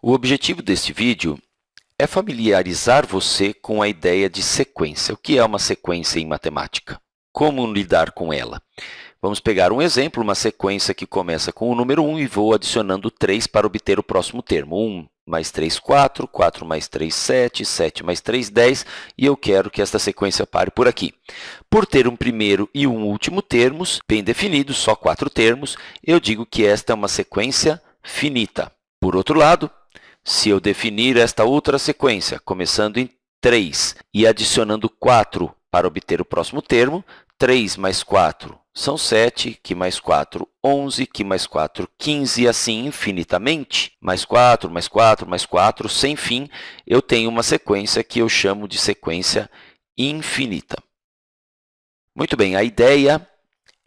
O objetivo deste vídeo é familiarizar você com a ideia de sequência. O que é uma sequência em matemática? Como lidar com ela? Vamos pegar um exemplo, uma sequência que começa com o número 1 e vou adicionando 3 para obter o próximo termo. 1 mais 3, 4, 4 mais 3, 7, 7 mais 3, 10, e eu quero que esta sequência pare por aqui. Por ter um primeiro e um último termos bem definidos, só 4 termos, eu digo que esta é uma sequência finita. Por outro lado, se eu definir esta outra sequência, começando em 3 e adicionando 4 para obter o próximo termo, 3 mais 4 são 7, que mais 4, 11, que mais 4, 15, e assim infinitamente. Mais 4, mais 4, mais 4, sem fim, eu tenho uma sequência que eu chamo de sequência infinita. Muito bem, a ideia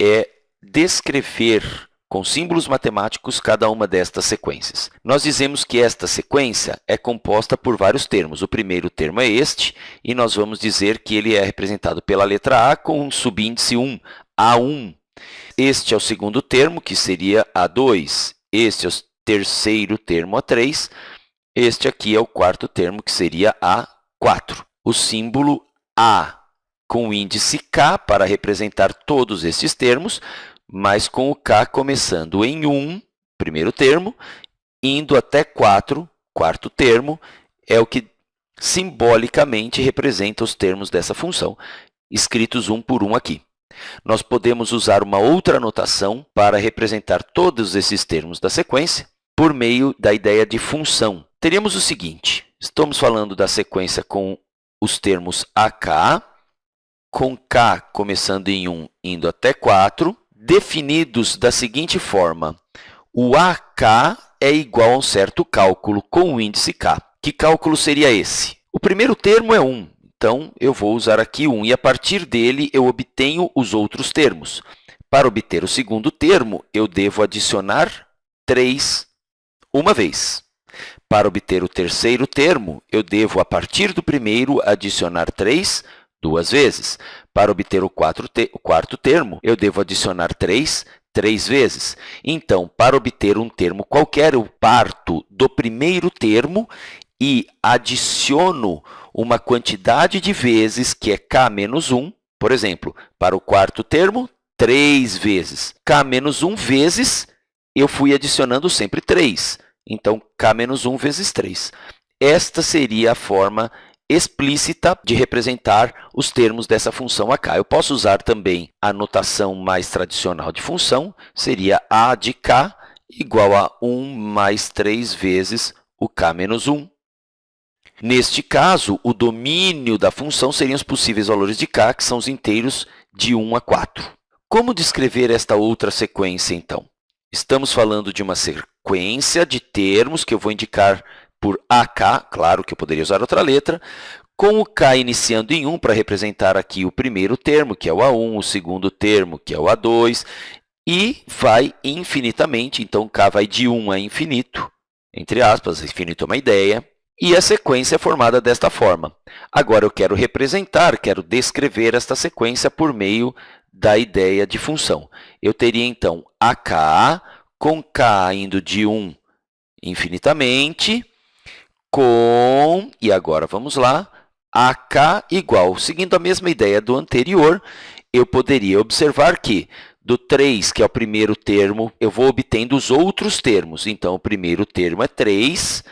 é descrever com símbolos matemáticos cada uma destas sequências. Nós dizemos que esta sequência é composta por vários termos. O primeiro termo é este, e nós vamos dizer que ele é representado pela letra A com um subíndice 1, A1. Este é o segundo termo, que seria A2. Este é o terceiro termo, A3. Este aqui é o quarto termo, que seria A4. O símbolo A com o índice K para representar todos estes termos, mas com o K começando em 1, primeiro termo, indo até 4, quarto termo, é o que simbolicamente representa os termos dessa função, escritos um por um aqui. Nós podemos usar uma outra notação para representar todos esses termos da sequência por meio da ideia de função. Teríamos o seguinte: estamos falando da sequência com os termos AK, com K começando em 1, indo até 4, definidos da seguinte forma: o AK é igual a um certo cálculo com o índice K. Que cálculo seria esse? O primeiro termo é 1, então eu vou usar aqui 1, e a partir dele eu obtenho os outros termos. Para obter o segundo termo, eu devo adicionar 3 uma vez. Para obter o terceiro termo, eu devo, a partir do primeiro, adicionar 3 duas vezes. Para obter o quarto termo, eu devo adicionar 3 vezes. Então, para obter um termo qualquer, eu parto do primeiro termo e adiciono uma quantidade de vezes, que é k menos 1. Por exemplo, para o quarto termo, 3 vezes. K menos 1 vezes, eu fui adicionando sempre 3. Então, k menos 1 vezes 3. Esta seria a forma explícita de representar os termos dessa função AK. Eu posso usar também a notação mais tradicional de função, seria A de k igual a 1 mais 3 vezes o k menos 1. Neste caso, o domínio da função seriam os possíveis valores de k, que são os inteiros de 1 a 4. Como descrever esta outra sequência, então? Estamos falando de uma sequência de termos que eu vou indicar por AK, claro que eu poderia usar outra letra, com o K iniciando em 1 para representar aqui o primeiro termo, que é o A1, o segundo termo, que é o A2, e vai infinitamente, então K vai de 1 a infinito, entre aspas, infinito é uma ideia, e a sequência é formada desta forma. Agora, eu quero representar, quero descrever esta sequência por meio da ideia de função. Eu teria, então, AK com K indo de 1 infinitamente, e agora vamos lá, AK igual, seguindo a mesma ideia do anterior, eu poderia observar que do 3, que é o primeiro termo, eu vou obtendo os outros termos. Então, o primeiro termo é 3,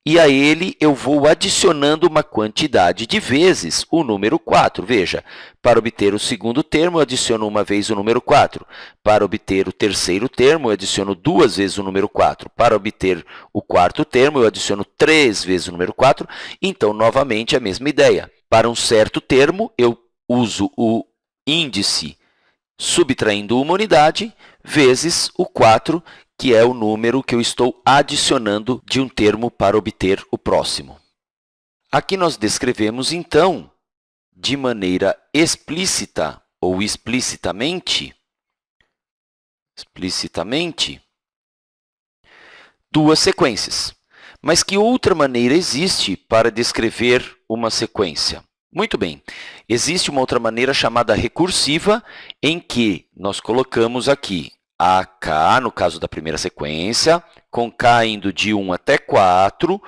e a ele eu vou adicionando uma quantidade de vezes o número 4. Veja, para obter o segundo termo, eu adiciono uma vez o número 4. Para obter o terceiro termo, eu adiciono 2 vezes o número 4. Para obter o quarto termo, eu adiciono 3 vezes o número 4. Então, novamente, a mesma ideia. Para um certo termo, eu uso o índice subtraindo uma unidade vezes o 4, que é o número que eu estou adicionando de um termo para obter o próximo. Aqui nós descrevemos, então, de maneira explícita ou explicitamente, duas sequências. Mas que outra maneira existe para descrever uma sequência? Muito bem, existe uma outra maneira chamada recursiva, em que nós colocamos aqui AK, no caso da primeira sequência, com K indo de 1 até 4,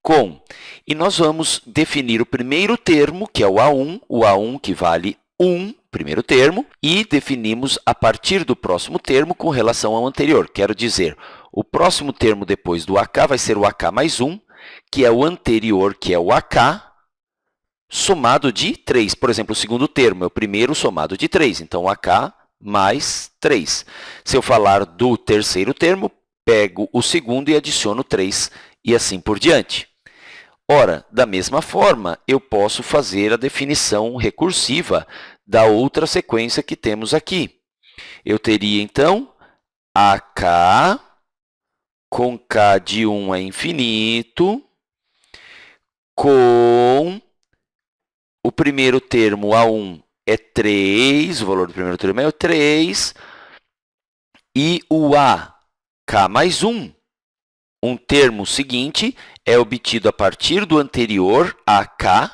com. E nós vamos definir o primeiro termo, que é o A1 que vale 1, primeiro termo, e definimos a partir do próximo termo com relação ao anterior. Quero dizer, o próximo termo depois do AK vai ser o AK mais 1, que é o anterior, que é o AK, somado de 3. Por exemplo, o segundo termo é o primeiro somado de 3, então AK mais 3. Se eu falar do terceiro termo, pego o segundo e adiciono 3, e assim por diante. Ora, da mesma forma, eu posso fazer a definição recursiva da outra sequência que temos aqui. Eu teria, então, AK com K de 1 a infinito, com o primeiro termo, A1, é 3, o valor do primeiro termo é 3, e o AK mais 1, um termo seguinte, é obtido a partir do anterior, AK,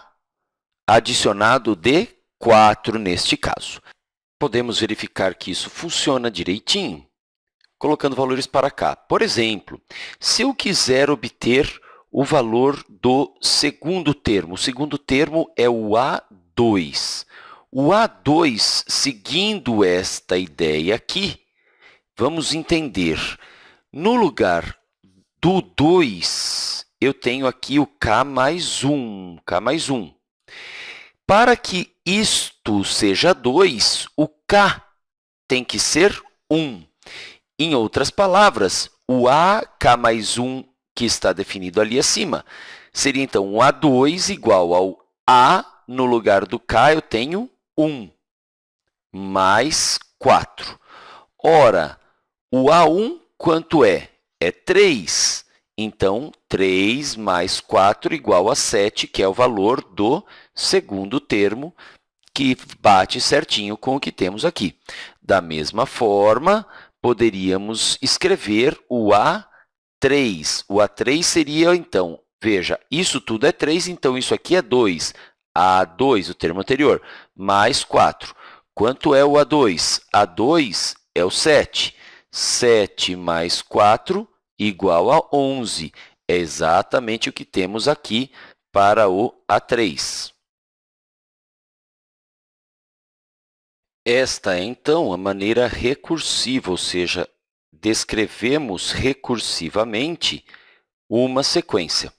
adicionado de 4 neste caso. Podemos verificar que isso funciona direitinho, colocando valores para cá. Por exemplo, se eu quiser obter o valor do segundo termo, o segundo termo é o A2. O A2, seguindo esta ideia aqui, vamos entender, no lugar do 2, eu tenho aqui o K mais 1. Para que isto seja 2, o K tem que ser 1. Em outras palavras, o AK mais 1 que está definido ali acima seria, então, um A2 igual ao A, no lugar do K, eu tenho 1, mais 4. Ora, o A1 quanto é? É 3. Então, 3 mais 4 igual a 7, que é o valor do segundo termo, que bate certinho com o que temos aqui. Da mesma forma, poderíamos escrever o A3. O A3 seria, então, veja, isso tudo é 3, então isso aqui é 2. A2, o termo anterior, mais 4. Quanto é o A2? A2 é o 7. 7 mais 4 igual a 11. É exatamente o que temos aqui para o A3. Esta é, então, a maneira recursiva, ou seja, descrevemos recursivamente uma sequência.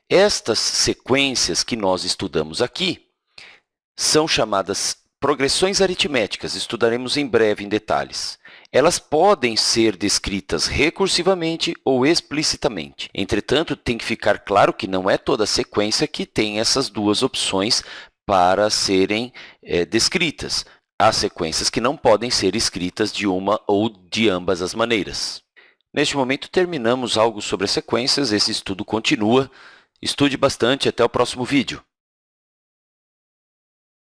Estas sequências que nós estudamos aqui são chamadas progressões aritméticas, estudaremos em breve em detalhes. Elas podem ser descritas recursivamente ou explicitamente. Entretanto, tem que ficar claro que não é toda sequência que tem essas duas opções para serem descritas. Há sequências que não podem ser escritas de uma ou de ambas as maneiras. Neste momento, terminamos algo sobre as sequências. Esse estudo continua. Estude bastante. Até o próximo vídeo.